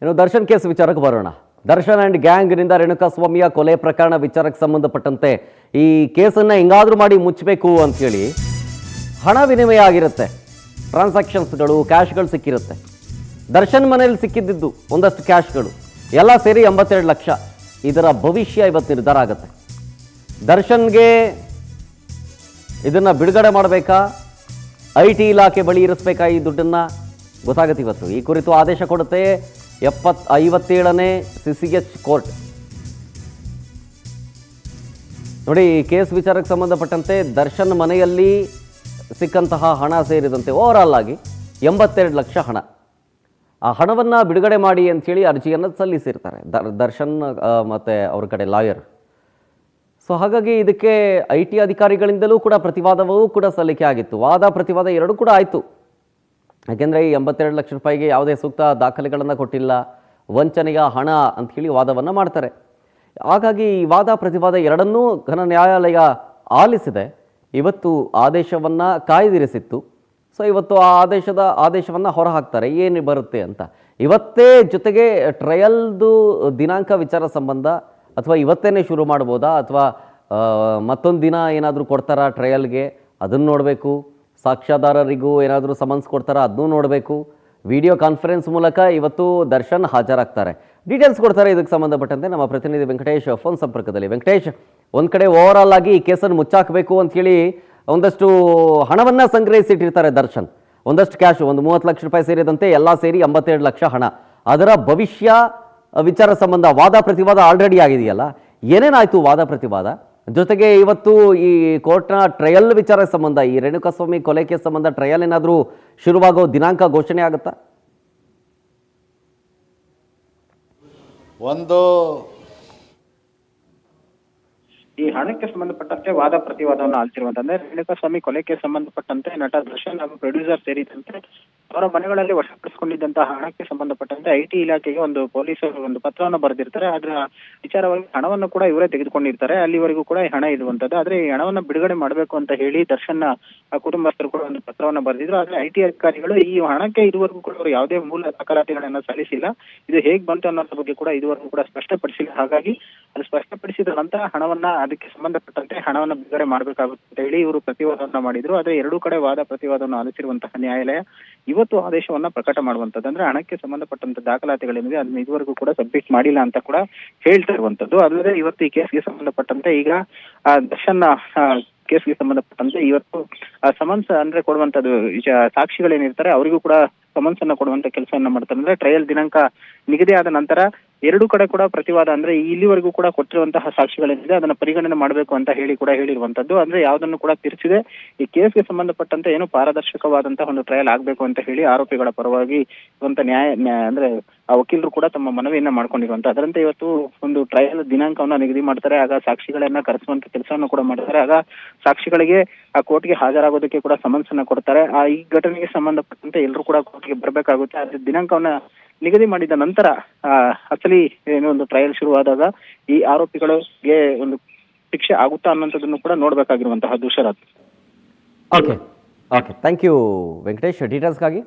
ಇನ್ನು ದರ್ಶನ್ ಕೇಸ್ ವಿಚಾರಕ್ಕೆ ಬರೋಣ. ದರ್ಶನ್ ಅಂಡ್ ಗ್ಯಾಂಗ್ನಿಂದ ರೇಣುಕಾಸ್ವಾಮಿಯ ಕೊಲೆ ಪ್ರಕರಣ ವಿಚಾರಕ್ಕೆ ಸಂಬಂಧಪಟ್ಟಂತೆ ಈ ಕೇಸನ್ನು ಹೆಂಗಾದ್ರೂ ಮಾಡಿ ಮುಚ್ಚಬೇಕು ಅಂತೇಳಿ ಹಣ ವಿನಿಮಯ ಆಗಿರುತ್ತೆ, ಟ್ರಾನ್ಸಾಕ್ಷನ್ಸ್ಗಳು, ಕ್ಯಾಶ್ಗಳು ಸಿಕ್ಕಿರುತ್ತೆ. ದರ್ಶನ್ ಮನೆಯಲ್ಲಿ ಸಿಕ್ಕಿದ್ದು ಒಂದಷ್ಟು ಕ್ಯಾಶ್ಗಳು ಎಲ್ಲ ಸೇರಿ 82 ಲಕ್ಷ. ಇದರ ಭವಿಷ್ಯ ಇವತ್ತು ನಿರ್ಧಾರ ಆಗುತ್ತೆ. ದರ್ಶನ್ಗೆ ಇದನ್ನು ಬಿಡುಗಡೆ ಮಾಡಬೇಕಾ, IT ಇಲಾಖೆ ಬಳಿ ಇರಿಸ್ಬೇಕಾ ಈ ದುಡ್ಡನ್ನು ಗೊತ್ತಾಗುತ್ತೆ ಇವತ್ತು. ಈ ಕುರಿತು ಆದೇಶ ಕೊಡುತ್ತೆ 57ನೇ CCH ಕೋರ್ಟ್. ನೋಡಿ, ಈ ಕೇಸ್ ವಿಚಾರಕ್ಕೆ ಸಂಬಂಧಪಟ್ಟಂತೆ ದರ್ಶನ್ ಮನೆಯಲ್ಲಿ ಸಿಕ್ಕಂತಹ ಹಣ ಸೇರಿದಂತೆ ಓವರಾಲ್ ಆಗಿ 82 ಲಕ್ಷ ಹಣ. ಆ ಹಣವನ್ನು ಬಿಡುಗಡೆ ಮಾಡಿ ಅಂಥೇಳಿ ಅರ್ಜಿಯನ್ನು ಸಲ್ಲಿಸಿರ್ತಾರೆ ದರ್ಶನ್ ಮತ್ತು ಅವ್ರ ಕಡೆ ಲಾಯರ್. ಸೊ ಹಾಗಾಗಿ ಇದಕ್ಕೆ IT ಅಧಿಕಾರಿಗಳಿಂದಲೂ ಕೂಡ ಪ್ರತಿವಾದವೂ ಕೂಡ ಸಲ್ಲಿಕೆ ಆಗಿತ್ತು. ವಾದ ಪ್ರತಿವಾದ ಎರಡೂ ಕೂಡ ಆಯಿತು. ಯಾಕೆಂದರೆ ಈ 82 ಲಕ್ಷ ರೂಪಾಯಿಗೆ ಯಾವುದೇ ಸೂಕ್ತ ದಾಖಲೆಗಳನ್ನು ಕೊಟ್ಟಿಲ್ಲ, ವಂಚನೆಯ ಹಣ ಅಂಥೇಳಿ ವಾದವನ್ನು ಮಾಡ್ತಾರೆ. ಹಾಗಾಗಿ ಈ ವಾದ ಪ್ರತಿವಾದ ಎರಡನ್ನೂ ಘನ ನ್ಯಾಯಾಲಯ ಆಲಿಸಿದೆ. ಇವತ್ತು ಆದೇಶವನ್ನು ಕಾಯ್ದಿರಿಸಿತ್ತು. ಸೊ ಇವತ್ತು ಆ ಆದೇಶವನ್ನು ಹೊರಹಾಕ್ತಾರೆ, ಏನು ಬರುತ್ತೆ ಅಂತ. ಇವತ್ತೇ ಜೊತೆಗೆ ಟ್ರಯಲ್ದು ದಿನಾಂಕ ವಿಚಾರ ಸಂಬಂಧ ಅಥವಾ ಇವತ್ತೇ ಶುರು ಮಾಡ್ಬೋದಾ ಅಥವಾ ಮತ್ತೊಂದು ದಿನ ಏನಾದರೂ ಕೊಡ್ತಾರಾ ಟ್ರಯಲ್ಗೆ, ಅದನ್ನು ನೋಡಬೇಕು. ಸಾಕ್ಷ್ಯಾಧಾರರಿಗೂ ಏನಾದರೂ ಸಮನ್ಸ್ ಕೊಡ್ತಾರಾ ಅದನ್ನೂ ನೋಡಬೇಕು. ವಿಡಿಯೋ ಕಾನ್ಫರೆನ್ಸ್ ಮೂಲಕ ಇವತ್ತು ದರ್ಶನ್ ಹಾಜರಾಗ್ತಾರೆ, ಡೀಟೇಲ್ಸ್ ಕೊಡ್ತಾರೆ. ಇದಕ್ಕೆ ಸಂಬಂಧಪಟ್ಟಂತೆ ನಮ್ಮ ಪ್ರತಿನಿಧಿ ವೆಂಕಟೇಶ್ ಫೋನ್ ಸಂಪರ್ಕದಲ್ಲಿ. ವೆಂಕಟೇಶ್, ಒಂದು ಕಡೆ ಓವರಾಲ್ ಆಗಿ ಈ ಕೇಸನ್ನು ಮುಚ್ಚಾಕಬೇಕು ಅಂಥೇಳಿ ಒಂದಷ್ಟು ಹಣವನ್ನು ಸಂಗ್ರಹಿಸಿಟ್ಟಿರ್ತಾರೆ ದರ್ಶನ್, ಒಂದಷ್ಟು ಕ್ಯಾಶು, ಒಂದು 30 ಲಕ್ಷ ರೂಪಾಯಿ ಸೇರಿದಂತೆ ಎಲ್ಲ ಸೇರಿ 82 ಲಕ್ಷ ಹಣ. ಅದರ ಭವಿಷ್ಯ ವಿಚಾರ ಸಂಬಂಧ ವಾದ ಪ್ರತಿವಾದ ಆಲ್ರೆಡಿ ಆಗಿದೆಯಲ್ಲ, ಏನೇನಾಯಿತು ವಾದ ಪ್ರತಿವಾದ? ಜೊತೆಗೆ ಇವತ್ತು ಈ ಕೋರ್ಟ್ನ ಟ್ರಯಲ್ ವಿಚಾರ ಸಂಬಂಧ, ಈ ರೇಣುಕಾಸ್ವಾಮಿ ಕೊಲೆ ಕೇಸ್ ಸಂಬಂಧ ಟ್ರಯಲ್ ಏನಾದರೂ ಶುರುವಾಗೋ ದಿನಾಂಕ ಘೋಷಣೆ ಆಗುತ್ತಾ? ಒಂದು ಈ ಹಣಕ್ಕೆ ಸಂಬಂಧಪಟ್ಟಂತೆ ವಾದ ಪ್ರತಿವಾದವನ್ನು ಆಲಿಸಿರುವಂತಂದ್ರೆ ರೇಣುಕಾಸ್ವಾಮಿ ಕೊಲೆಗೆ ಸಂಬಂಧಪಟ್ಟಂತೆ ನಟ ದರ್ಶನ್ ಹಾಗೂ ಪ್ರೊಡ್ಯೂಸರ್ ಸೇರಿದಂತೆ ಅವರ ಮನೆಗಳಲ್ಲಿ ವಶಪಡಿಸಿಕೊಂಡಿದ್ದಂತಹ ಹಣಕ್ಕೆ ಸಂಬಂಧಪಟ್ಟಂತೆ IT ಇಲಾಖೆಗೆ ಒಂದು ಪೊಲೀಸರು ಒಂದು ಪತ್ರವನ್ನು ಬರೆದಿರ್ತಾರೆ. ಅದರ ವಿಚಾರವಾಗಿ ಹಣವನ್ನು ಕೂಡ ಇವರೇ ತೆಗೆದುಕೊಂಡಿರ್ತಾರೆ. ಅಲ್ಲಿವರೆಗೂ ಕೂಡ ಈ ಹಣ ಇರುವಂತದ್ದು. ಆದ್ರೆ ಈ ಹಣವನ್ನು ಬಿಡುಗಡೆ ಮಾಡಬೇಕು ಅಂತ ಹೇಳಿ ದರ್ಶನ್ ಕುಟುಂಬಸ್ಥರು ಕೂಡ ಒಂದು ಪತ್ರವನ್ನು ಬರೆದಿದ್ರು. ಆದ್ರೆ IT ಅಧಿಕಾರಿಗಳು ಈ ಹಣಕ್ಕೆ ಇದುವರೆಗೂ ಕೂಡ ಅವರು ಯಾವುದೇ ಮೂಲ ದಾಖಲಾತಿಗಳನ್ನ ಸಲ್ಲಿಸಿಲ್ಲ, ಇದು ಹೇಗ್ ಬಂತು ಅನ್ನೋದ್ರ ಬಗ್ಗೆ ಕೂಡ ಇದುವರೆಗೂ ಕೂಡ ಸ್ಪಷ್ಟಪಡಿಸಿಲ್ಲ. ಹಾಗಾಗಿ ಅದು ಸ್ಪಷ್ಟಪಡಿಸಿದ ನಂತರ ಹಣವನ್ನ ಅದಕ್ಕೆ ಸಂಬಂಧಪಟ್ಟಂತೆ ಹಣವನ್ನು ಬಿಡುಗಡೆ ಮಾಡಬೇಕಾಗುತ್ತೆ ಅಂತ ಹೇಳಿ ಇವರು ಪ್ರತಿವಾದವನ್ನ ಮಾಡಿದ್ರು. ಆದ್ರೆ ಎರಡೂ ಕಡೆ ವಾದ ಪ್ರತಿವಾದವನ್ನು ಆಲಿಸಿರುವಂತಹ ನ್ಯಾಯಾಲಯ ಇವತ್ತು ಆದೇಶವನ್ನ ಪ್ರಕಟ ಮಾಡುವಂತದ್ದು. ಅಂದ್ರೆ ಹಣಕ್ಕೆ ಸಂಬಂಧಪಟ್ಟಂತ ದಾಖಲಾತಿಗಳೇನಿದೆ ಅದನ್ನ ಇದುವರೆಗೂ ಕೂಡ ಸಬ್ಮಿಟ್ ಮಾಡಿಲ್ಲ ಅಂತ ಕೂಡ ಹೇಳ್ತಾ ಇರುವಂತದ್ದು. ಅಲ್ಲದೆ ಇವತ್ತು ಈ ಕೇಸ್ಗೆ ಸಂಬಂಧಪಟ್ಟಂತೆ ಈಗ ದರ್ಶನ್ ಕೇಸ್ಗೆ ಸಂಬಂಧಪಟ್ಟಂತೆ ಇವತ್ತು ಸಮನ್ಸ್ ಅಂದ್ರೆ ಕೊಡುವಂತದ್ದು ಸಾಕ್ಷಿಗಳೇನಿರ್ತಾರೆ ಅವರಿಗೂ ಕೂಡ ಸಮನ್ಸ್ ಅನ್ನ ಕೊಡುವಂತ ಕೆಲಸವನ್ನ ಮಾಡ್ತಾರೆ. ಅಂದ್ರೆ ಟ್ರಯಲ್ ದಿನಾಂಕ ನಿಗದಿ ಆದ ನಂತರ ಎರಡೂ ಕಡೆ ಕೂಡ ಪ್ರತಿವಾದ ಅಂದ್ರೆ ಇಲ್ಲಿವರೆಗೂ ಕೂಡ ಕೊಟ್ಟಿರುವಂತಹ ಸಾಕ್ಷಿಗಳೇನಿದೆ ಅದನ್ನ ಪರಿಗಣನೆ ಮಾಡಬೇಕು ಅಂತ ಹೇಳಿ ಕೂಡ ಹೇಳಿರುವಂತದ್ದು. ಅಂದ್ರೆ ಯಾವುದನ್ನು ಕೂಡ ತಿರ್ಚಿದೆ ಈ ಕೇಸ್ಗೆ ಸಂಬಂಧಪಟ್ಟಂತೆ ಏನು ಪಾರದರ್ಶಕವಾದಂತಹ ಒಂದು ಟ್ರಯಲ್ ಆಗ್ಬೇಕು ಅಂತ ಹೇಳಿ ಆರೋಪಿಗಳ ಪರವಾಗಿ ಇರುವಂತ ಅಂದ್ರೆ ಆ ವಕೀಲರು ಕೂಡ ತಮ್ಮ ಮನವಿಯನ್ನ ಮಾಡ್ಕೊಂಡಿರುವಂತ. ಅದರಂತೆ ಇವತ್ತು ಒಂದು ಟ್ರಯಲ್ ದಿನಾಂಕವನ್ನ ನಿಗದಿ ಮಾಡ್ತಾರೆ. ಆಗ ಸಾಕ್ಷಿಗಳನ್ನ ಕರೆಸುವಂತ ಕೆಲಸವನ್ನು ಕೂಡ ಮಾಡ್ತಾರೆ. ಆಗ ಸಾಕ್ಷಿಗಳಿಗೆ ಆ ಕೋರ್ಟ್ಗೆ ಹಾಜರಾಗೋದಕ್ಕೆ ಕೂಡ ಸಮನ್ಸ್ ಅನ್ನ ಕೊಡ್ತಾರೆ. ಈ ಘಟನೆಗೆ ಸಂಬಂಧಪಟ್ಟಂತೆ ಎಲ್ಲರೂ ಕೂಡ ಕೋರ್ಟ್ಗೆ ಬರ್ಬೇಕಾಗುತ್ತೆ. ಅದ್ರ ದಿನಾಂಕವನ್ನ ನಿಗದಿ ಮಾಡಿದ ನಂತರ ಅಸಲಿ ಏನೋ ಒಂದು ಟ್ರಯಲ್ ಶುರುವಾದಾಗ ಈ ಆರೋಪಿಗಳಿಗೆ ಒಂದು ಶಿಕ್ಷೆ ಆಗುತ್ತಾ ಅನ್ನೋಂಥದ್ದನ್ನು ಕೂಡ ನೋಡ್ಬೇಕಾಗಿರುವಂತಹ Sharath. Okay, thank you Venkatesh ಡೀಟೇಲ್ಸ್ಗಾಗಿ.